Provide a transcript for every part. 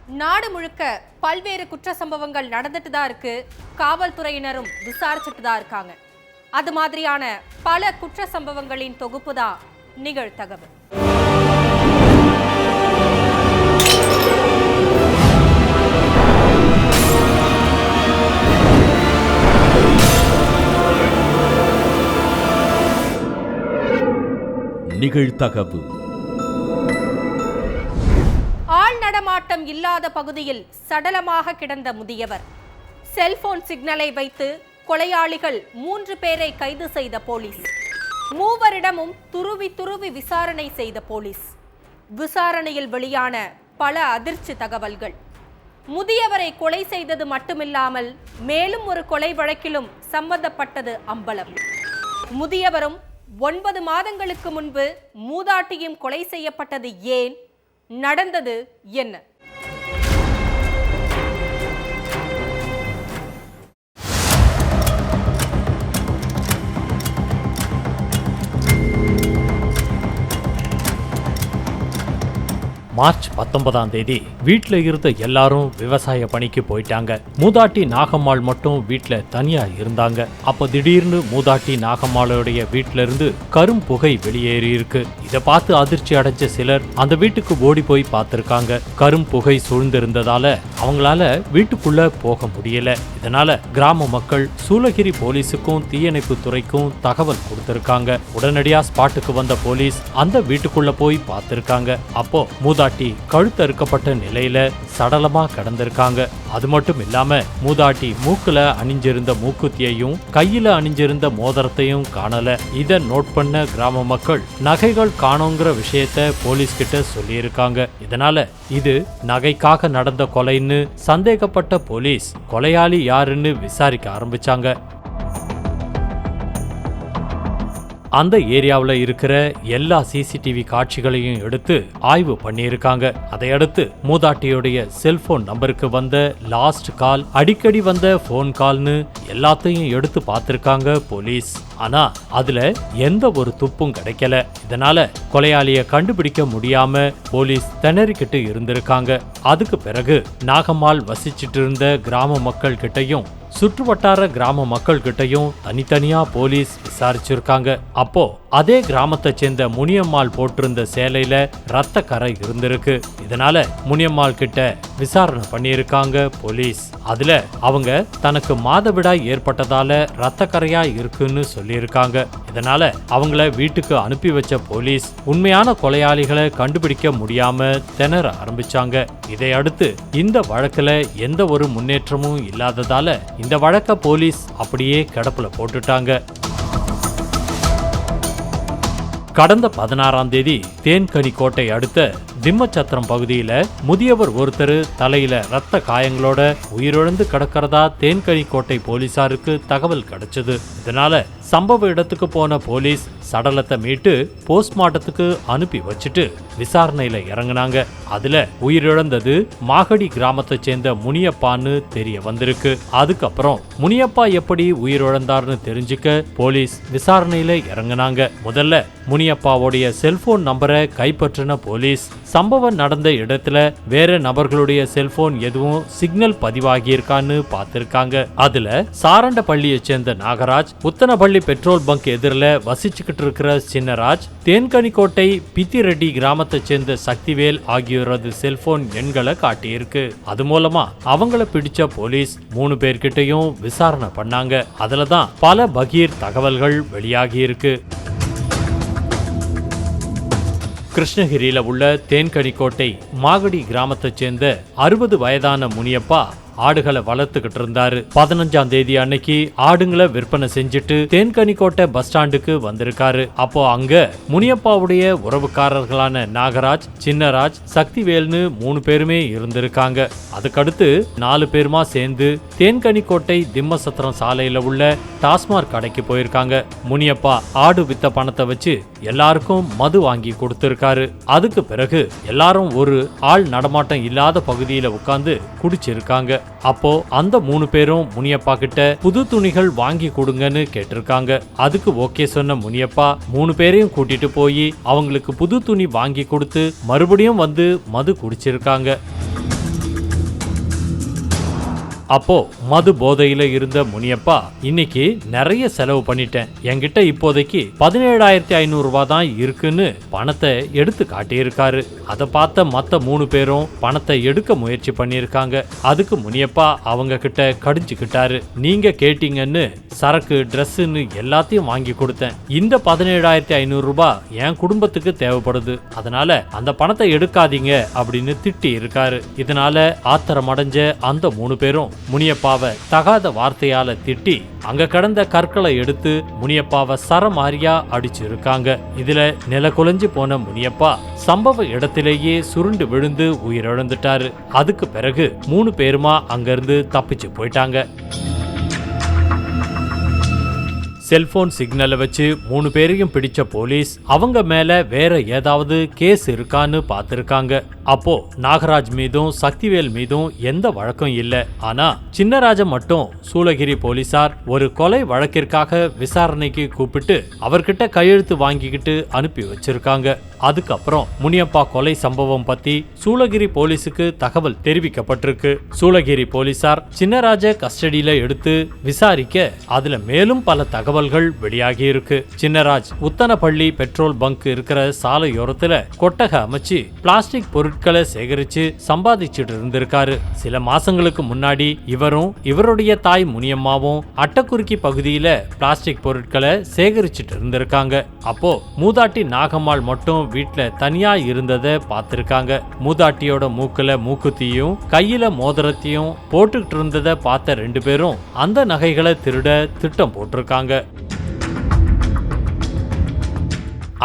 நாடு முழுக்க பல்வேறு குற்ற சம்பவங்கள் நடந்துட்டு தான் இருக்கு. காவல்துறையினரும் விசாரிச்சுட்டு தான் இருக்காங்க. அது மாதிரியான பல குற்ற சம்பவங்களின் தொகுப்பு தான் நிகழ்தகவு. நிகழ்தகவு. ஆள் நடமாட்டம் இல்லாத பகுதியில் சடலமாக கிடந்த முதியவர். செல்போன் சிக்னலை வைத்து கொலையாளிகள் 3 பேரை கைது செய்த போலீஸ். மூவரிடமும் துருவி விசாரணை செய்த போலீஸ். விசாரணையில் வெளியான பல அதிர்ச்சி தகவல்கள். முதியவரை கொலை செய்தது மட்டுமில்லாமல் மேலும் ஒரு கொலை வழக்கிலும் சம்பந்தப்பட்டது அம்பலம். முதியவரும் 9 மாதங்களுக்கு முன்பு மூதாட்டியும் கொலை செய்யப்பட்டது ஏன்? நடந்தது என்ன? மார்ச் 19ஆம் தேதி வீட்ல இருந்த எல்லாரும் விவசாய பணிக்கு போயிட்டாங்க. மூதாட்டி நாகம்மாள் மட்டும் வீட்ல தனியா இருந்தாங்க. அப்ப திடீர்னு மூதாட்டி நாகம்மாளுடைய வீட்ல இருந்து கரும் புகை வெளியேறி இருக்கு. இத பார்த்து அதிர்ச்சி அடைஞ்ச சிலர் அந்த வீட்டுக்கு ஓடி போய் பார்த்திருக்காங்க. கரும் புகை சூழ்ந்திருந்ததால அவங்களால வீட்டுக்குள்ள போக முடியல. இதனால கிராம மக்கள் சூளகிரி போலீஸுக்கும் தீயணைப்பு துறைக்கும் தகவல் கொடுத்திருக்காங்க. உடனடியா ஸ்பாட்டுக்கு வந்த போலீஸ் அந்த வீட்டுக்குள்ள போய் பார்த்திருக்காங்க. அப்போ மூதாட்டி கழுத்தறுக்கப்பட்ட நிலையில சடலமா கிடந்திருக்காங்க. அது மட்டும் இல்லாம மூதாட்டி மூக்குல அணிஞ்சிருந்த மூக்குத்தியையும் கையில அணிஞ்சிருந்த மோதிரத்தையும் காணல. இத நோட் பண்ண கிராம மக்கள் நகைகள் காணோங்கிற விஷயத்த போலீஸ் கிட்ட சொல்லியிருக்காங்க. இதனால இது நகைக்காக நடந்த கொலைன்னு சந்தேகப்பட்ட போலீஸ் கொலையாளி யாருன்னு விசாரிக்க ஆரம்பிச்சாங்க. அந்த ஏரியாவில் இருக்கிற எல்லா சிசிடிவி காட்சிகளையும் எடுத்து ஆய்வு பண்ணியிருக்காங்க. அதையடுத்து மூதாட்டியுடைய செல்போன் நம்பருக்கு வந்த லாஸ்ட் கால், அடிக்கடி வந்த போன் கால்னு எல்லாத்தையும் எடுத்து பார்த்திருக்காங்க போலீஸ். ஆனா அதுல எந்த ஒரு துப்பும் கிடைக்கல. இதனால கொலையாளிய கண்டுபிடிக்க முடியாம போலீஸ் திணறிக்கிட்டு இருந்திருக்காங்க. அதுக்கு பிறகு நாகம்மாள் வசிச்சிட்டு இருந்த கிராம மக்கள் கிட்டையும் சுற்றுவட்டார கிராம மக்கள் கிட்டையும் தனித்தனியா போலீஸ் விசாரிச்சிருக்காங்க. அப்போ அதே கிராமத்தை சேர்ந்த முனியம்மாள் போட்டிருந்த சேலையில ரத்த கரை இருந்திருக்கு. இதனால முனியம்மாள் கிட்ட விசாரணை பண்ணியிருக்காங்க போலீஸ். அதுல அவங்க தனக்கு மாதவிடாய் ஏற்பட்டதால ரத்த கரையா இருக்குன்னு சொல்லியிருக்காங்க. இதனால அவங்கள வீட்டுக்கு அனுப்பி வச்ச போலீஸ் உண்மையான கொலையாளிகளை கண்டுபிடிக்க முடியாம திணற ஆரம்பிச்சாங்க. இதையடுத்து இந்த வழக்குல எந்த ஒரு முன்னேற்றமும் இல்லாததால இந்த வழக்க போலீஸ் அப்படியே கிடப்புல போட்டுட்டாங்க. கடந்த 16ஆம் தேதி தேன்கனி கோட்டை அடுத்த திம்மச்சத்திரம் பகுதியில முதியவர் ஒருத்தர் தலையில ரத்த காயங்களோட உயிரிழந்து கிடக்கிறதா தேன்கனி கோட்டை போலீசாருக்கு தகவல் கிடைச்சது. இதனால சம்பவ இடத்துக்கு போன போலீஸ் சடலத்தை மீட்டு போஸ்ட்மார்ட்டத்துக்கு அனுப்பி வச்சுட்டு விசாரணையில இறங்குனாங்க. அதுல உயிரிழந்தது மாகடி கிராமத்தை சேர்ந்த முனியப்பான்னு தெரிய வந்திருக்கு. அதுக்கப்புறம் முனியப்பா எப்படி உயிரிழந்தார்னு தெரிஞ்சுக்க போலீஸ் விசாரணையில இறங்குனாங்க. முதல்ல முனியப்பாவுடைய செல்போன் நம்பரை கைப்பற்றின போலீஸ் சம்பவம் நடந்த இடத்துல வேற நபர்களுடைய செல்போன் எதுவும் சிக்னல் பதிவாகியிருக்கான்னு பார்த்திருக்காங்க. அதுல சாரண்டப்பள்ளியை சேர்ந்த நாகராஜ், உத்தனப்பள்ளி பெட்ரோல் பங்க் எதிரில வசிச்சுக்கிட்டு இருக்கிற சின்னராஜ், தேன்கனிக்கோட்டை பித்திரெட்டி கிராமத்தை சேர்ந்த சக்திவேல் ஆகியோரது செல்போன் எண்களை காட்டியிருக்கு. அது மூலமா அவங்கள பிடிச்ச போலீஸ் 3 பேர்கிட்டையும் விசாரணை பண்ணாங்க. அதுலதான் பல பகீர் தகவல்கள் வெளியாகி இருக்கு. கிருஷ்ணகிரியில உள்ள தேன்கனிக்கோட்டை மாகடி கிராமத்தை சேர்ந்த 60 வயதான முனியப்பா ஆடுகளை வளர்த்துக்கிட்டு இருந்தாரு. 15ஆம் தேதி அன்னைக்கு ஆடுங்களை விற்பனை செஞ்சுட்டு தேன்கனிக்கோட்டை பஸ் ஸ்டாண்டுக்கு வந்திருக்காரு. அப்போ அங்க முனியப்பாவுடைய உறவுக்காரர்களான நாகராஜ், சின்னராஜ், சக்திவேல்னு 3 பேருமே இருந்திருக்காங்க. அதுக்கடுத்து 4 பேருமா சேர்ந்து தேன்கனிக்கோட்டை திம்மசத்திரம் சாலையில உள்ள டாஸ்மாக் கடைக்கு போயிருக்காங்க. முனியப்பா ஆடு வித்த பணத்தை வச்சு எல்லாருக்கும் மது வாங்கி கொடுத்திருக்காரு. அதுக்கு பிறகு எல்லாரும் ஒரு ஆள் நடமாட்டம் இல்லாத பகுதியில உட்கார்ந்து குடிச்சிருக்காங்க. அப்போ அந்த 3 பேரும் முனியப்பா கிட்ட புது துணிகள் வாங்கி கொடுங்கன்னு கேட்டிருக்காங்க. அதுக்கு ஓகே சொன்ன முனியப்பா 3 பேரையும் கூட்டிட்டு போய் அவங்களுக்கு புது துணி வாங்கி கொடுத்து மறுபடியும் வந்து மது குடிச்சிருக்காங்க. அப்போ மது போதையில இருந்த முனியப்பா, இன்னைக்கு நிறைய செலவு பண்ணிட்டேன், என்கிட்ட இப்போதைக்கு 17,500 ரூபாய் தான் இருக்குன்னு பணத்தை எடுத்து காட்டியிருக்காரு. அதை பார்த்த மத்த 3 பேரும் பணத்தை எடுக்க முயற்சி பண்ணியிருக்காங்க. அதுக்கு முனியப்பா அவங்க கிட்ட கடிஞ்சுக்கிட்டாரு. நீங்க கேட்டீங்கன்னு சரக்கு, ட்ரெஸ்ஸுன்னு எல்லாத்தையும் வாங்கி கொடுத்தேன். இந்த 17,500 ரூபாய் என் குடும்பத்துக்கு தேவைப்படுது, அதனால அந்த பணத்தை எடுக்காதீங்க அப்படின்னு திட்டி இருக்காரு. இதனால ஆத்திரம் அடைஞ்ச அந்த 3 பேரும் முனியப்பாவை தகாத வார்த்தையால திட்டி அங்க கடந்த கற்களை எடுத்து முனியப்பாவை சரமாரியா அடிச்சு இருக்காங்க. இதுல நில குலைஞ்சு போன முனியப்பா சம்பவ இடத்திலேயே சுருண்டு விழுந்து உயிரிழந்துட்டாரு. அதுக்கு பிறகு 3 பேருமா அங்கிருந்து தப்பிச்சு போயிட்டாங்க. செல்போன் சிக்னலை வச்சு 3 பேரையும் பிடிச்ச போலீஸ் அவங்க மேல வேற ஏதாவது கேஸ் இருக்கான்னு பார்த்திருக்காங்க. அப்போ நாகராஜ் மீதும் சக்திவேல் மீதும் எந்த வழக்கம் இல்ல. ஆனா சின்னராஜ மட்டும் சூளகிரி போலீசார் ஒரு கொலை வழக்கிற்காக விசாரணைக்கு கூப்பிட்டு அவர்கிட்ட கையெழுத்து வாங்கிக்கிட்டு அனுப்பி வச்சிருக்காங்க. அதுக்கப்புறம் முனியப்பா கொலை சம்பவம் பத்தி சூளகிரி போலீஸுக்கு தகவல் தெரிவிக்கப்பட்டிருக்கு. சூளகிரி போலீசார் சின்னராஜ கஸ்டடியில எடுத்து விசாரிக்க அதுல மேலும் பல தகவல்கள் வெளியாகி இருக்கு. சின்னராஜ் உத்தனப்பள்ளி பெட்ரோல் பங்க் இருக்கிற சாலையோரத்துல கொட்டகை அமைச்சு பிளாஸ்டிக் பொருட்களை சேகரிச்சு சம்பாதிச்சுட்டு இருந்திருக்காரு. சில மாசங்களுக்கு முன்னாடி இவரும் இவருடைய தாய் முனியம்மாவும் அட்டக்குறுக்கி பகுதியில பிளாஸ்டிக் பொருட்களை சேகரிச்சுட்டு இருந்திருக்காங்க. அப்போ மூதாட்டி நாகம்மாள் மட்டும் வீட்டுல தனியா இருந்ததை பார்த்திருக்காங்க. மூதாட்டியோட மூக்குல மூக்குத்தியும் கையில மோதிரத்தையும் போட்டுக்கிட்டு இருந்ததை பார்த்த 2 பேரும் அந்த நகைகளை திருட திட்டம் போட்டிருக்காங்க.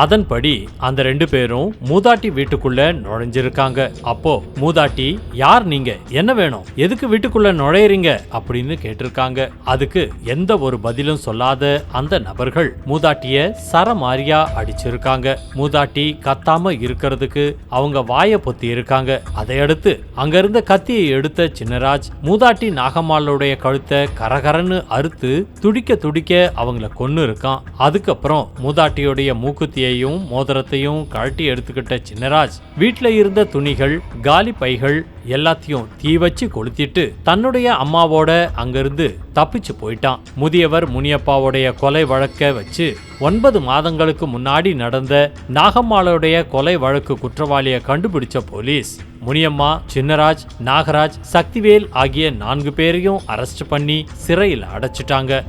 அதன்படி அந்த 2 பேரும் மூதாட்டி வீட்டுக்குள்ள நுழைஞ்சிருக்காங்க. அப்போ மூதாட்டி, யார் நீங்க, என்ன வேணும், எதுக்கு வீட்டுக்குள்ள நுழையறீங்க அப்படின்னு கேட்டிருக்காங்க. அதுக்கு எந்த ஒரு பதிலும் சொல்லாத அந்த நபர்கள் மூதாட்டிய சரமாரியா அடிச்சிருக்காங்க. மூதாட்டி கத்தாம இருக்கிறதுக்கு அவங்க வாயை பொத்தி இருக்காங்க. அதையடுத்து அங்க இருந்த கத்தியை எடுத்த சின்னராஜ் மூதாட்டி நாகம்மாளுடைய கழுத்தை கரகரன்னு அறுத்து துடிக்க துடிக்க அவங்கள கொன்னு இருக்கான். அதுக்கப்புறம் மூதாட்டியோடைய மூக்குத்திய மோதிரத்தையும் கழட்டி எடுத்துக்கிட்ட சின்னராஜ் வீட்டுல இருந்த துணிகள், காலி பைகள் எல்லாத்தையும் தீ வச்சு கொளுத்திட்டு தன்னுடைய அம்மாவோட அங்கிருந்து தப்பிச்சு போயிட்டான். முதியவர் முனியப்பாவுடைய கொலை வழக்க வச்சு 9 மாதங்களுக்கு முன்னாடி நடந்த நாகம்மாளுடைய கொலை வழக்கு குற்றவாளியை கண்டுபிடிச்ச போலீஸ் முனியம்மா, சின்னராஜ், நாகராஜ், சக்திவேல் ஆகிய 4 பேரையும் அரெஸ்ட் பண்ணி சிறையில் அடைச்சிட்டாங்க.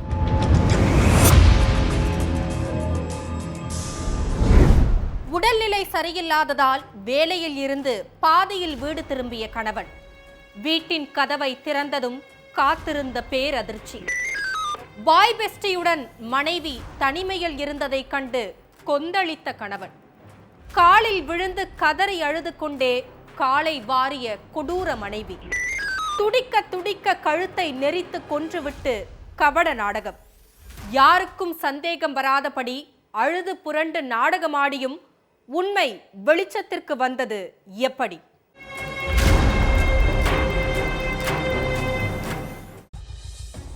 உடல்நிலை சரியில்லாததால் வேலையில் இருந்து பாதியில் வீடு திரும்பிய கணவன் வீட்டின் கதவை திறந்ததும் காத்திருந்த பேரதிர்ச்சி. பாய் பெஸ்டியுடன் மனைவி தனிமையில் இருந்ததை கண்டு கொந்தளித்த கணவன் காலில் விழுந்து கதறி அழுது கொண்டே காலை வாரிய கொடூர மனைவி. துடிக்க துடிக்க கழுத்தை நெரித்து கொன்றுவிட்டு கபட நாடகம். யாருக்கும் சந்தேகம் வராதபடி அழுது புரண்டு நாடகமாடியும் உண்மை வெளிச்சத்திற்கு வந்தது எப்படி?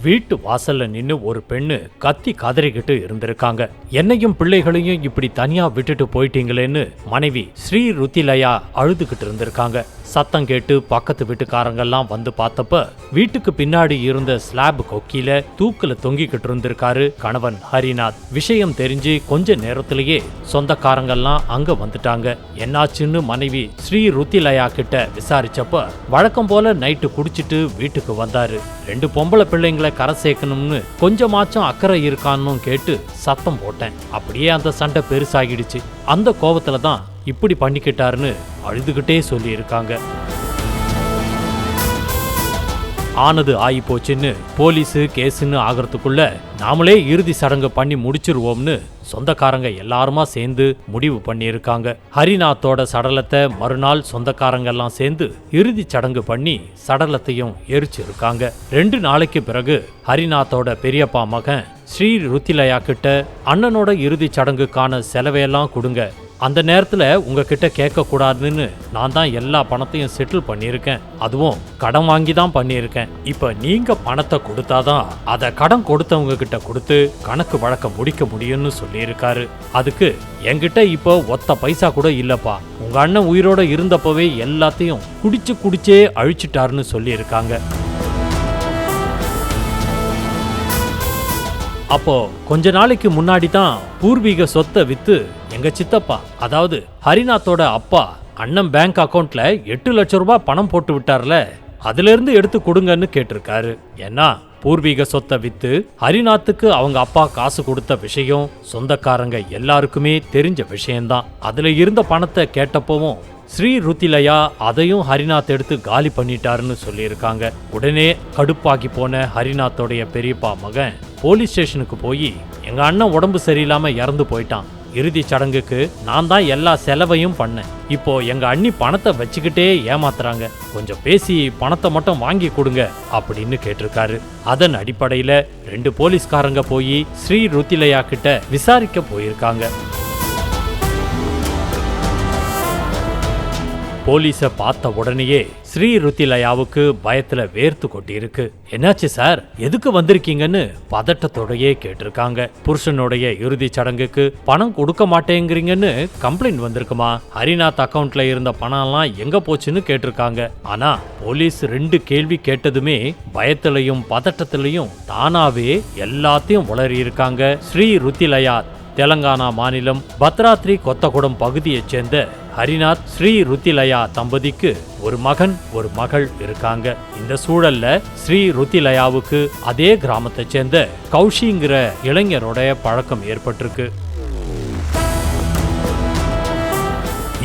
வீட்டு வாசல்ல நின்னு ஒரு பெண்ணு கத்தி கதறிக்கிட்டு இருந்திருக்காங்க. என்னையும் பிள்ளைகளையும் இப்படி தனியா விட்டுட்டு போயிட்டீங்களேன்னு மனைவி ஸ்ரீ ருத்திலயா அழுதுகிட்டு இருந்திருக்காங்க. சத்தம் கேட்டு பக்கத்து வீட்டுக்காரங்கெல்லாம் வந்து பார்த்தப்ப வீட்டுக்கு பின்னாடி இருந்த ஸ்லாப் கொக்கியில தூக்குல தொங்கிக்கிட்டு இருந்திருக்காரு கணவன் ஹரிநாத். விஷயம் தெரிஞ்சு கொஞ்ச நேரத்திலேயே சொந்தக்காரங்கெல்லாம் அங்க வந்துட்டாங்க. என்னாச்சுன்னு மனைவி ஸ்ரீ ருத்திலயா கிட்ட விசாரிச்சப்ப வழக்கம் போல நைட்டு குடிச்சிட்டு வீட்டுக்கு வந்தாரு. 2 பொம்பளை பிள்ளைங்களை கரை சேர்க்கணும்னு கொஞ்சமாச்சும் அக்கறை இருக்கான்னு கேட்டு சத்தம் போட்டேன். அப்படியே அந்த சண்டை பெருசாகிடுச்சு. அந்த கோபத்துல தான் இப்படி பண்ணிக்கிட்டாருன்னு அழுதுகிட்டே சொல்லி இருக்காங்க. ஆனது ஆகி போச்சுன்னு போலீஸு கேஸுன்னு ஆகிறதுக்குள்ள நாமளே இறுதி சடங்கு பண்ணி முடிச்சிருவோம்னு சொந்தக்காரங்க எல்லாருமா சேர்ந்து முடிவு பண்ணியிருக்காங்க. ஹரிநாத்தோட சடலத்தை மறுநாள் சொந்தக்காரங்க எல்லாம் சேர்ந்து இறுதி சடங்கு பண்ணி சடலத்தையும் எரிச்சிருக்காங்க. 2 நாளைக்கு பிறகு ஹரிநாத்தோட பெரியப்பா மகன் ஸ்ரீ ருத்திலயா கிட்ட அண்ணனோட இறுதி சடங்குக்கான செலவையெல்லாம் கொடுங்க, அந்த நேரத்துல உங்ககிட்ட கேட்க கூடாதுன்னு நான் தான் எல்லா பணத்தையும் செட்டில் பண்ணியிருக்கேன், அதுவும் கடன் வாங்கி தான் பண்ணியிருக்கேன். இப்ப நீங்க பணத்தை கொடுத்தாதான் அதை கடன் கொடுத்தவங்க கிட்ட கொடுத்து கணக்கு வழக்க முடிக்க முடியும்னு சொல்லியிருக்காரு. அதுக்கு என்கிட்ட இப்போ ஒத்த பைசா கூட இல்லப்பா, உங்க அண்ணன் உயிரோட இருந்தப்பவே எல்லாத்தையும் குடிச்சே அழிச்சிட்டாருன்னு சொல்லியிருக்காங்க. அப்போ கொஞ்ச நாளைக்கு முன்னாடி தான் பூர்வீக சொத்தை வித்து எங்க சித்தப்பா, அதாவது ஹரிநாத்தோட அப்பா, அண்ணன் பேங்க் அக்கவுண்ட்ல 8 லட்சம் ரூபாய் பணம் போட்டு விட்டார்ல, அதுல இருந்து எடுத்து கொடுங்கன்னு கேட்டிருக்காரு. ஏன்னா பூர்வீக சொத்தை வித்து ஹரிநாத்துக்கு அவங்க அப்பா காசு கொடுத்த விஷயம் சொந்தக்காரங்க எல்லாருக்குமே தெரிஞ்ச விஷயம்தான். அதுல இருந்த பணத்தை கேட்டப்பவும் ஸ்ரீ ருத்திலயா அதையும் ஹரிநாத் எடுத்து காலி பண்ணிட்டாருன்னு சொல்லியிருக்காங்க. உடனே கடுப்பாகி போன ஹரிநாத்தோடைய பெரியப்பா மகன் போலீஸ் ஸ்டேஷனுக்கு போய் எங்க அண்ணன் உடம்பு சரியில்லாம இறந்து போயிட்டான், இறுதி சடங்குக்கு நான் தான் எல்லா செலவையும் பண்ணேன், இப்போ எங்க அண்ணி பணத்தை வச்சுக்கிட்டே ஏமாத்துறாங்க, கொஞ்சம் பேசி பணத்தை மட்டும் வாங்கி கொடுங்க அப்படின்னு கேட்டிருக்காரு. அதன் அடிப்படையில 2 போலீஸ்காரங்க போய் ஸ்ரீ ருத்திலயா கிட்ட விசாரிக்க போயிருக்காங்க. போலீஸை பார்த்த உடனேயே ஸ்ரீ ருத்திலயாவுக்கு பயத்துல வேர்த்து கொட்டியிருக்கு. என்னாச்சு சார், எதுக்கு வந்திருக்கீங்கன்னு பதட்டத்தோடயே கேட்டிருக்காங்க. புருஷனுடைய இறுதி சடங்குக்கு பணம் கொடுக்க மாட்டேங்கிறீங்கன்னு கம்ப்ளைண்ட் வந்திருக்குமா, ஹரிநாத் அக்கவுண்ட்ல இருந்த பணம்லாம் எங்க போச்சுன்னு கேட்டிருக்காங்க. ஆனா போலீஸ் 2 கேள்வி கேட்டதுமே பயத்திலையும் பதட்டத்திலையும் தானாவே எல்லாத்தையும் உளறி இருக்காங்க. ஸ்ரீ ருத்திலயா தெலங்கானா மாநிலம் பத்ராத்ரி கொத்தகுடம் பகுதியைச் சேர்ந்த ஹரிநாத் ஸ்ரீ ருத்திலயா தம்பதிக்கு ஒரு மகன் ஒரு மகள் இருக்காங்க. இந்த சூழல்ல ஸ்ரீ ருத்திலயாவுக்கு அதே கிராமத்தைச் சேர்ந்த கௌஷிங்கிற இளைஞரோட பழக்கம் ஏற்பட்டிருக்கு.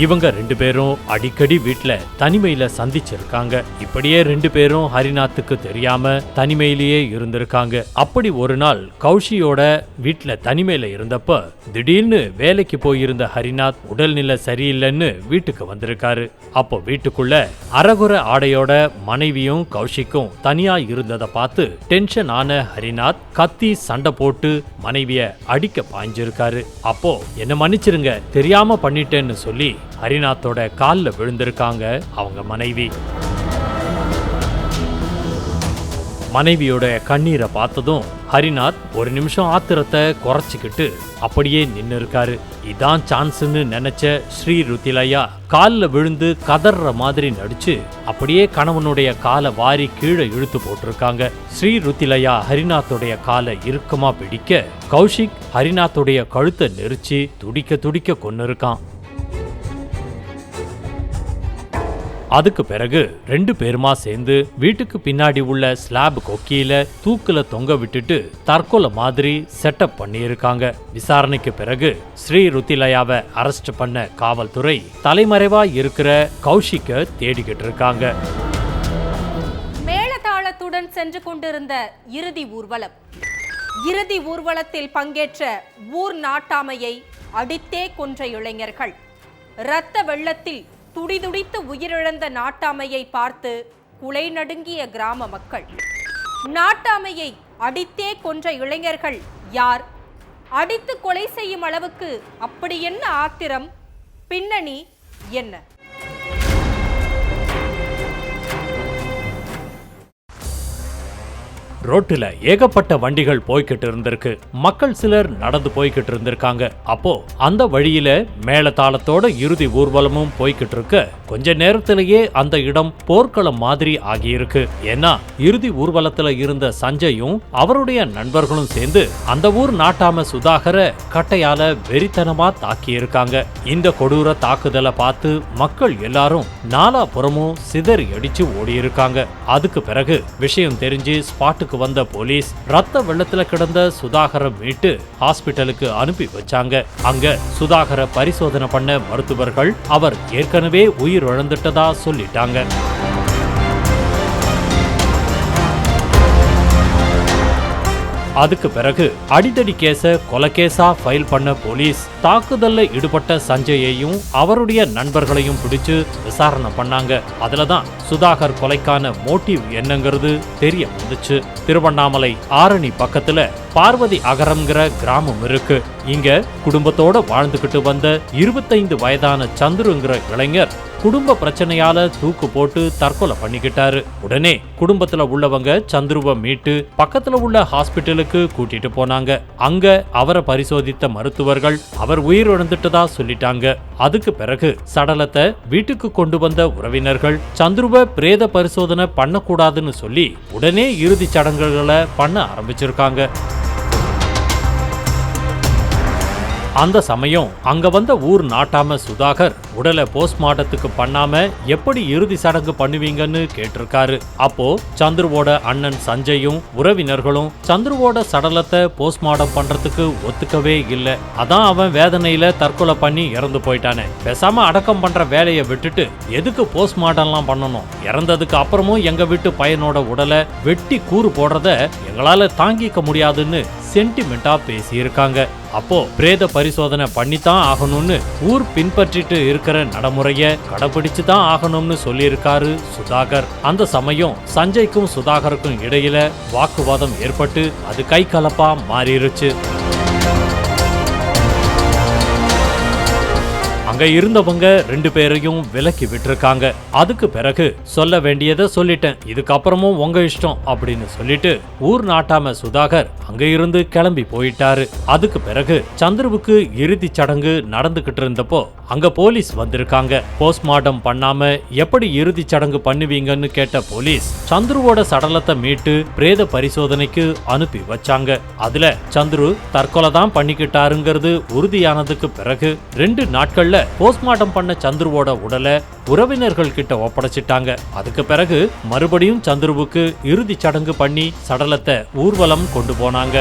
இவங்க 2 பேரும் அடிக்கடி வீட்ல தனிமையில சந்திச்சிருக்காங்க. இப்படியே 2 பேரும் ஹரிநாத்துக்கு தெரியாம தனிமையிலேயே இருந்திருக்காங்க. அப்படி ஒரு நாள் கௌஷியோட வீட்ல தனிமையில இருந்தப்ப திடீர்னு வேலைக்கு போயிருந்த ஹரிநாத் உடல்நிலை சரியில்லைன்னு வீட்டுக்கு வந்திருக்காரு. அப்போ வீட்டுக்குள்ள அரகுர ஆடையோட மனைவியும் கௌஷிக்கும் தனியா இருந்ததை பார்த்து டென்ஷன் ஆன ஹரிநாத் கத்தி சண்டை போட்டு மனைவிய அடிக்க பாய்ஞ்சிருக்காரு. அப்போ என்ன மன்னிச்சிருங்க, தெரியாம பண்ணிட்டேன்னு சொல்லி ஹரிநாத்தோட கால்ல விழுந்திருக்காங்க அவங்க மனைவி. மனைவியோட கண்ணீரை பார்த்ததும் ஹரிநாத் ஒரு நிமிஷம் ஆத்திரத்தை குறைச்சிக்கிட்டு அப்படியே நின்னு இருக்காரு. இதான் சான்ஸ்ன்னு நினைச்ச ஸ்ரீ ருத்திலயா காலில் விழுந்து கதற மாதிரி நடிச்சு அப்படியே கணவனுடைய காலை வாரி கீழே இழுத்து போட்டிருக்காங்க. ஸ்ரீ ருத்திலயா ஹரிநாத்தோடைய காலை இறுக்கமா பிடிக்க கௌஷிக் ஹரிநாத்தோடைய கழுத்தை நெரிச்சு துடிக்க துடிக்க கொன்னிருக்கான். அதுக்கு பிறகு 2 பேருமா சேர்ந்து வீட்டுக்கு பின்னாடி உள்ள ஸ்லாப் கொக்கியில தூக்குல தொங்க விட்டுட்டு தற்கொலை மாதிரி செட்டப் பண்ணியிருக்காங்க. விசாரணைக்கு பிறகு ஸ்ரீ ருத்திலயாவை அரெஸ்ட் பண்ண காவல்துறை தலைமறைவா இருக்கிற கௌஷிக்க தேடிக்கிட்டு இருக்காங்க. மேளதாளத்துடன் சென்று கொண்டிருந்த இறுதி ஊர்வலத்தில் பங்கேற்ற ஊர் நாட்டாமையை அடித்தே கொன்ற இளைஞர்கள், இரத்த வெள்ளத்தில் துடிதுடித்து உயிரிழந்த நாட்டாமையை பார்த்து குலை நடுங்கிய கிராம மக்கள். நாட்டாமையை அடித்தே கொன்ற இளைஞர்கள் யார்? அடித்து கொலை செய்யும் அளவுக்கு அப்படி என்ன ஆத்திரம்? பின்னணி என்ன? ரோட்டுல ஏகப்பட்ட வண்டிகள் போய்கிட்டு இருந்திருக்கு. மக்கள் சிலர் நடந்து போய்கிட்டு இருந்திருக்காங்க. அப்போ அந்த வழியில மேளதாளத்தோட இறுதி ஊர்வலமும் போய்கிட்டு இருக்க கொஞ்ச நேரத்திலேயே அந்த இடம் போர்க்களம் மாதிரி ஆகியிருக்கு. ஏன்னா இறுதி ஊர்வலத்துல இருந்த சஞ்சயும் அவருடைய நண்பர்களும் சேர்ந்து அந்த ஊர் நாட்டாம சுதாகர கட்டையால வெறித்தனமா தாக்கி இருக்காங்க. இந்த கொடூர தாக்குதலை பார்த்து மக்கள் எல்லாரும் நாலாபுறமும் சிதறி அடிச்சு ஓடி இருக்காங்க. அதுக்கு பிறகு விஷயம் தெரிஞ்சு ஸ்பாட்டுக்கு வந்த போலீஸ் ரத்த வெள்ளத்துல கிடந்த சுதாகர மீட்டு ஹாஸ்பிட்டலுக்கு அனுப்பி வச்சாங்க. அங்க சுதாகர பரிசோதனை பண்ண மருத்துவர்கள் அவர் ஏற்கனவே உயிரிழந்துட்டதா சொல்லிட்டாங்க. அதுக்கு பிறகு அடிதடி கேஸ கொலைகேஸா ஃபைல் பண்ண போலீஸ் தாக்குதல்ல ஈடுபட்ட சஞ்சயையும் அவருடைய நண்பர்களையும் பிடிச்சு விசாரணை பண்ணாங்க. அதுலதான் சுதாகர் கொலைக்கான மோட்டிவ் என்னங்கிறது தெரிய வந்துச்சு. திருவண்ணாமலை ஆரணி பக்கத்துல பார்வதி அகரம்ங்கிற கிராமம் இருக்கு. இங்க குடும்பத்தோட வாழ்ந்துகிட்டு வந்த 25 வயதான சந்துருங்கிற இளைஞர் குடும்ப பிரச்சனையால தூக்கு போட்டு தற்கொலை பண்ணிக்கிட்டாரு. உடனே குடும்பத்துல உள்ளவங்க சந்துருவை மீட்டு பக்கத்துல உள்ள ஹாஸ்பிட்டலுக்கு கூட்டிட்டு போனாங்க. அங்க அவரை பரிசோதித்த மருத்துவர்கள் அவர் உயிரிழந்துட்டதா சொல்லிட்டாங்க. அதுக்கு பிறகு சடலத்தை வீட்டுக்கு கொண்டு வந்த உறவினர்கள் சந்துருவை பிரேத பரிசோதனை பண்ணக்கூடாதுன்னு சொல்லி உடனே இறுதி சடங்குகளை பண்ண ஆரம்பிச்சிருக்காங்க. அந்த சமயம் அங்க வந்த ஊர் நாட்டாம சுதாகர் உடலை போஸ்ட்மார்ட்டத்துக்கு பண்ணாம எப்படி இறுதி சடங்கு பண்ணுவீங்கன்னு கேட்டிருக்காரு. அப்போ சந்துருவோட அண்ணன் சஞ்சயும் உறவினர்களும் சந்துருவோட சடலத்தை போஸ்ட்மார்ட்டம் பண்றதுக்கு ஒத்துக்கவே இல்லை. அதான் அவன் வேதனையில தற்கொலை பண்ணி இறந்து போயிட்டானே, பேசாம அடக்கம் பண்ற வேலையை விட்டுட்டு எதுக்கு போஸ்ட்மார்ட்டம்லாம் பண்ணணும், இறந்ததுக்கு அப்புறமும் எங்க வீட்டு பையனோட உடலை வெட்டி கூறு போடுறத எங்களால தாங்கிக்க முடியாதுன்னு சென்டிமெண்டா பேசியிருக்காங்க. அப்போ பிரேத பரிசோதனை பண்ணித்தான் ஆகணும்னு ஊர் பின்பற்றிட்டு இருக்கிற நடைமுறைய கடைபிடிச்சு தான் ஆகணும்னு சொல்லியிருக்காரு சுதாகர். அந்த சமயம் சஞ்சய்க்கும் சுதாகருக்கும் இடையில வாக்குவாதம் ஏற்பட்டு அது கை கலப்பா மாறிடுச்சு. அங்க இருந்தவங்க 2 பேரையும் விலக்கி விட்டுருக்காங்க. அதுக்கு பிறகு சொல்ல வேண்டியதை சொல்லிட்டேன், இதுக்கப்புறமும் உங்க இஷ்டம் அப்படின்னு சொல்லிட்டு ஊர் நாட்டாம சுதாகர் அங்க இருந்து கிளம்பி போயிட்டாரு. அதுக்கு பிறகு சந்துருவுக்கு இறுதி சடங்கு நடந்துகிட்டு இருந்தப்போ அங்க போலீஸ் வந்திருக்காங்க. போஸ்ட்மார்ட்டம் பண்ணாம எப்படி இறுதி சடங்கு பண்ணுவீங்கன்னு கேட்ட போலீஸ் சந்துருவோட சடலத்தை மீட்டு பிரேத பரிசோதனைக்கு அனுப்பி வச்சாங்க. அதுல சந்துரு தற்கொலை தான் பண்ணிக்கிட்டாருங்கிறது உறுதியானதுக்கு பிறகு 2 நாட்கள்ல போஸ்ட்மார்ட்டம் பண்ண சந்துருவோட உடலை உறவினர்கள் கிட்ட ஒப்படைச்சிட்டாங்க. அதுக்கு பிறகு மறுபடியும் சந்துருவுக்கு இறுதி சடங்கு பண்ணி சடலத்தை ஊர்வலம் கொண்டு போனாங்க.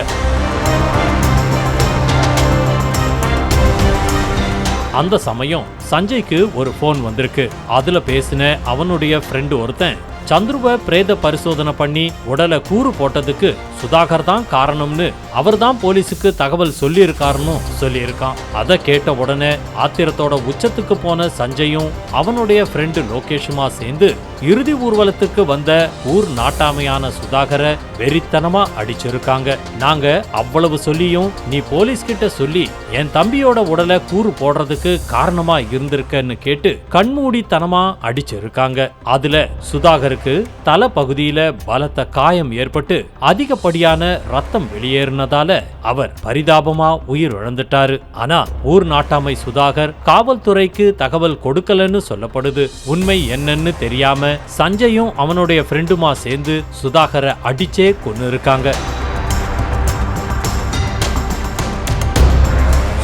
அந்த சமயம் சஞ்சய்க்கு ஒரு போன் வந்திருக்கு. அதுல பேசின அவனுடைய ஃப்ரெண்டு ஒருத்தன் சந்துருவை பிரேத பரிசோதனை பண்ணி உடலை கூறு போட்டதுக்கு சுதாகர் தான் காரணம்னு அவர் தான் போலீஸுக்கு தகவல் சொல்லியிருக்காருன்னு சொல்லியிருக்கான். அதை கேட்ட உடனே ஆத்திரத்தோட உச்சத்துக்கு போன சஞ்சயும் அவனுடைய ஃப்ரெண்டு லோகேஷுமா சேர்ந்து இறுதி ஊர்வலத்துக்கு வந்த ஊர் நாட்டாமையான சுதாகரை வெறித்தனமா அடிச்சிருக்காங்க. நாங்க அவ்வளவு சொல்லியும் நீ போலீஸ் கிட்ட சொல்லி என் தம்பியோட உடலை கூறு போடுறதுக்கு காரணமா இருந்திருக்கன்னு கேட்டு கண்மூடித்தனமா அடிச்சிருக்காங்க. அதுல சுதாகருக்கு தலை பகுதியில பலத்த காயம் ஏற்பட்டு அதிகப்படியான ரத்தம் வெளியேறினதால அவர் பரிதாபமா உயிர் இழந்துட்டாரு. ஆனா ஊர் நாட்டாமை சுதாகர் காவல்துறைக்கு தகவல் கொடுக்கலன்னு சொல்லப்படுது. உண்மை என்னன்னு தெரியாம சஞ்சயும் அவனுடைய ஃப்ரெண்டுமா சேர்ந்து சுதாகரை அடிச்சே கொன்னு இருக்காங்க.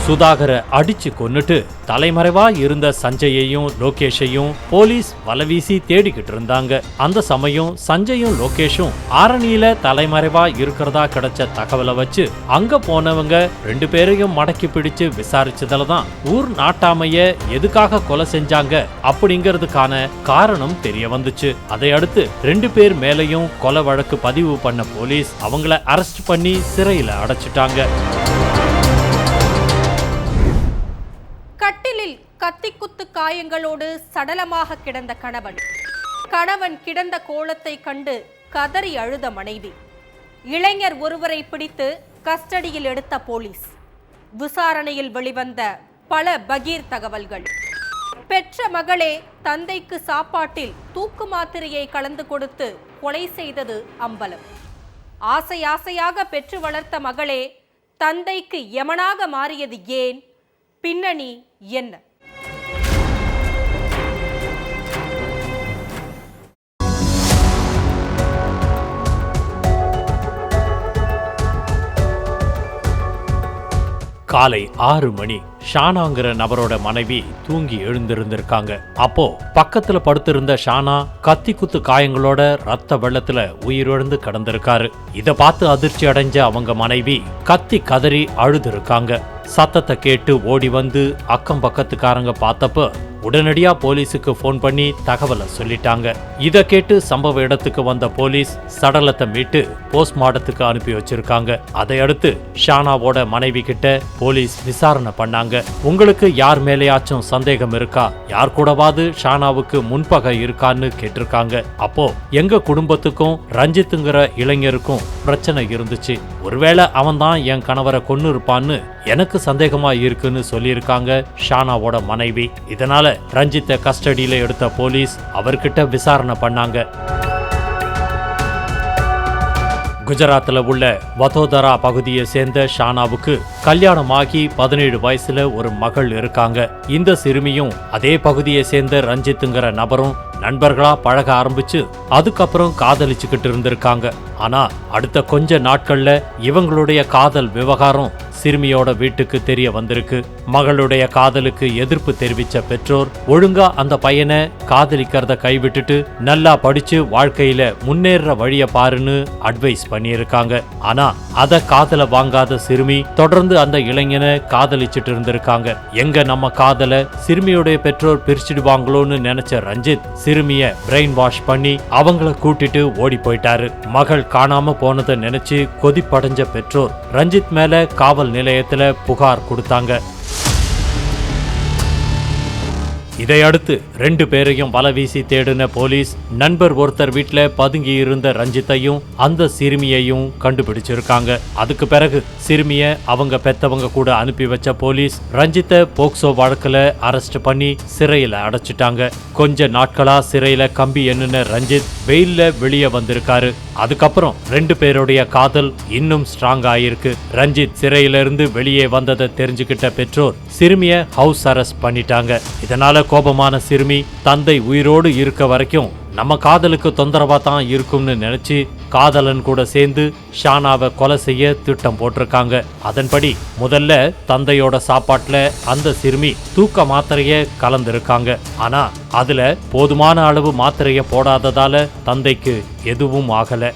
சுதாகரை அடிச்சு கொன்னுட்டு தலைமறைவா இருந்த சஞ்சயையும் லோகேஷையும் போலீஸ் வலவீசி தேடிக்கிட்டு இருந்தாங்க. அந்த சமயம் சஞ்சயும் லோகேஷும் ஆரணியில தலைமறைவா இருக்கிறதா கிடைச்ச தகவலை வச்சு அங்க போனவங்க 2 பேரையும் மடக்கி பிடிச்சு விசாரிச்சதுலதான் ஊர் நாட்டாமைய எதுக்காக கொலை செஞ்சாங்க அப்படிங்கிறதுக்கான காரணம் தெரிய வந்துச்சு. அதை அடுத்து 2 பேர் மேலையும் கொலை வழக்கு பதிவு பண்ண போலீஸ் அவங்கள அரெஸ்ட் பண்ணி சிறையில அடைச்சிட்டாங்க. கட்டிலில் கத்திக்குத்து காயங்களோடு சடலமாக கிடந்த கணவன் கிடந்த கோலத்தை கண்டு கதறி அழுத மனைவி, இளைஞர் ஒருவரை பிடித்து கஸ்டடியில் எடுத்த போலீஸ், விசாரணையில் வெளிவந்த பல பகீர் தகவல்கள். பெற்ற மகளே தந்தைக்கு சாப்பாட்டில் தூக்கு மாத்திரையை கலந்து கொடுத்து கொலை செய்தது அம்பலம். ஆசை ஆசையாக பெற்று வளர்த்த மகளே தந்தைக்கு யமனாக மாறியது ஏன்? பின்னணி என்ன? காலை 6 மணி. ஷானாங்கிற நபரோட மனைவி தூங்கி எழுந்திருந்திருக்காங்க. அப்போ பக்கத்துல படுத்திருந்த ஷானா கத்தி குத்து காயங்களோட ரத்த வெள்ளத்துல உயிரிழந்து கிடந்திருக்காரு. இத பார்த்து அதிர்ச்சி அடைஞ்ச அவங்க மனைவி கத்தி கதறி அழுதுருக்காங்க. சத்தத்தை கேட்டு ஓடி வந்து அக்கம் பக்கத்துக்காரங்க பார்த்தப்ப உடனடியா போலீஸுக்கு போன் பண்ணி தகவலை சொல்லிட்டாங்க. இத கேட்டு சம்பவ இடத்துக்கு வந்த போலீஸ் சடலத்தை மீட்டு போஸ்ட்மார்ட்டத்துக்கு அனுப்பி வச்சிருக்காங்க. அதை அடுத்து ஷானாவோட மனைவி கிட்ட போலீஸ் விசாரணை பண்ணாங்க. உங்களுக்கு யார் மேலேயாச்சும் சந்தேகம் இருக்கா, யார் கூடவாது ஷானாவுக்கு முன்பகை இருக்கான்னு கேட்டிருக்காங்க. அப்போ எங்க குடும்பத்துக்கும் ரஞ்சித்துங்கிற இளைஞருக்கும் பிரச்சனை இருந்துச்சு, ஒருவேளை அவன் தான் என் கணவரை கொன்னு இருப்பான்னு எனக்கு சந்தேகமா இருக்குன்னு சொல்லியிருக்காங்க ஷானாவோட மனைவி. இதனால ரஞ்சித்தை கஸ்டடியில எடுத்த போலீஸ் அவர்கிட்ட விசாரணை பண்ணாங்க. குஜராத்ல உள்ள வதோதரா பகுதியை சேர்ந்த ஷானாவுக்கு கல்யாணமாகி 17 வயசுல ஒரு மகள் இருக்காங்க. இந்த சிறுமியும் அதே பகுதியை சேர்ந்த ரஞ்சித்துங்கிற நபரும் நண்பர்களா பழக ஆரம்பிச்சு அதுக்கப்புறம் காதலிச்சுக்கிட்டு இருந்திருக்காங்க. ஆனா அடுத்த கொஞ்ச நாட்கள்ல இவங்களுடைய காதல் விவகாரம் சிறுமியோட வீட்டுக்கு தெரிய வந்திருக்கு. மகளுடைய காதலுக்கு எதிர்ப்பு தெரிவிச்ச பெற்றோர் ஒழுங்கா அந்த பையனை காதலிக்கிறத கைவிட்டுட்டு நல்லா படிச்சு வாழ்க்கையில முன்னேற வழிய பாருன்னு அட்வைஸ் பண்ணியிருக்காங்க. ஆனா அத காதல வாங்காத சிறுமி தொடர்ந்து அந்த இளைஞனை காதலிச்சிட்டு இருந்திருக்காங்க. எங்க நம்ம காதல சிறுமியுடைய பெற்றோர் பிரிச்சிடுவாங்களோன்னு நினைச்ச ரஞ்சித் சிறுமிய பிரெயின் வாஷ் பண்ணி அவங்கள கூட்டிட்டு ஓடி போயிட்டாரு. மகள் காணாம போனதை நினைச்சு கொதிப்படைஞ்ச பெற்றோர் ரஞ்சித் மேல காவல் நிலையத்துல புகார் கொடுத்தாங்க. இதையடுத்து 2 பேரையும் வலவீசி தேடின போலீஸ் நண்பர் ஒருத்தர் வீட்டுல பதுங்கி இருந்த ரஞ்சித்தையும் அந்த சிறுமியையும் கண்டுபிடிச்சிருக்காங்க. அதுக்கு பிறகு சிறுமிய அவங்க பெத்தவங்க கூட அனுப்பி வச்ச போலீஸ் ரஞ்சித்தை போக்சோ வழக்குல அரெஸ்ட் பண்ணி சிறையில அடைச்சிட்டாங்க. கொஞ்ச நாட்களா சிறையில கம்பி எண்ணுன ரஞ்சித் வெயில்ல வெளியே வந்திருக்காரு. அதுக்கப்புறம் 2 பேருடைய காதல் இன்னும் ஸ்ட்ராங் ஆயிருக்கு. ரஞ்சித் சிறையில இருந்து வெளியே வந்ததை தெரிஞ்சுக்கிட்ட பெற்றோர் சிறுமிய ஹவுஸ் அரெஸ்ட் பண்ணிட்டாங்க. இதனால கோபமான சிறுமி தந்தை உயிரோடு இருக்க வரைக்கும் நம்ம காதலுக்கு தொந்தரவா தான் இருக்கும்னு நினைச்சு காதலன் கூட சேர்ந்து ஷானாவை கொலை செய்ய திட்டம் போட்டிருக்காங்க. அதன்படி முதல்ல தந்தையோட சாப்பாட்டுல அந்த சிறுமி தூக்க மாத்திரைய கலந்திருக்காங்க. ஆனா அதுல போதுமான அளவு மாத்திரைய போடாததால தந்தைக்கு எதுவும் ஆகல.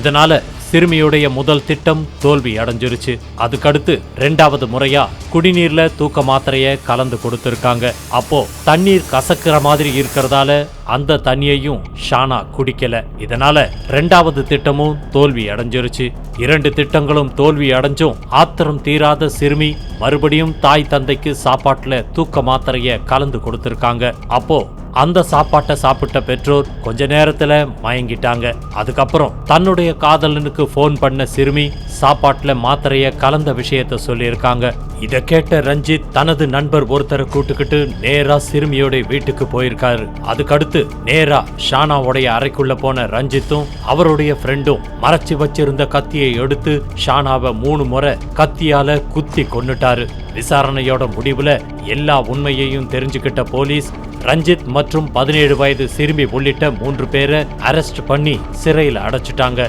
இதனால சிறுமியுடைய முதல் திட்டம் தோல்வி அடைஞ்சிருச்சு. அதுக்கடுத்து 2வது முறையா குடிநீர்ல தூக்க மாத்திரைய கலந்து கொடுத்திருக்காங்க. அப்போ தண்ணீர் கசக்கிற மாதிரி இருக்கிறதால அந்த தண்ணியையும் ஷானா குடிக்கல. இதனால 2வது திட்டமும் தோல்வி அடைஞ்சிருச்சு. 2 திட்டங்களும் தோல்வி அடைஞ்சும் ஆத்திரம் தீராத சிறுமி மறுபடியும் தாய் தந்தைக்கு சாப்பாட்டுல தூக்க மாத்திரைய கலந்து கொடுத்திருக்காங்க. அப்போ அந்த சாப்பாட்டை சாப்பிட்ட பெற்றோர் கொஞ்ச நேரத்துல மயங்கிட்டாங்க. அதுக்கப்புறம் தன்னுடைய காதலனுக்கு போன் பண்ண சிறுமி சாப்பாட்டுல மாத்திரைய கலந்த விஷயத்த சொல்லியிருக்காங்க. இத கேட்ட ரஞ்சித் தனது நண்பர் ஒருத்தரை கூட்டுக்கிட்டு நேரா சிறுமியோட வீட்டுக்கு போயிருக்காரு. அதுக்கடுத்து நேரா ஷானாவுடைய அறைக்குள்ள போன ரஞ்சித்தும் அவருடைய ஃப்ரெண்டும் மறைச்சு வச்சிருந்த கத்தியை எடுத்து ஷானாவை 3 முறை கத்தியால குத்தி கொன்னுட்டாரு. விசாரணையோட முடிவுல எல்லா உண்மையையும் தெரிஞ்சுக்கிட்ட போலீஸ் ரஞ்சித் மற்றும் 17 வயது சிறுமி உள்ளிட்ட 3 பேரை அரெஸ்ட் பண்ணி சிறையில் அடைச்சிட்டாங்க.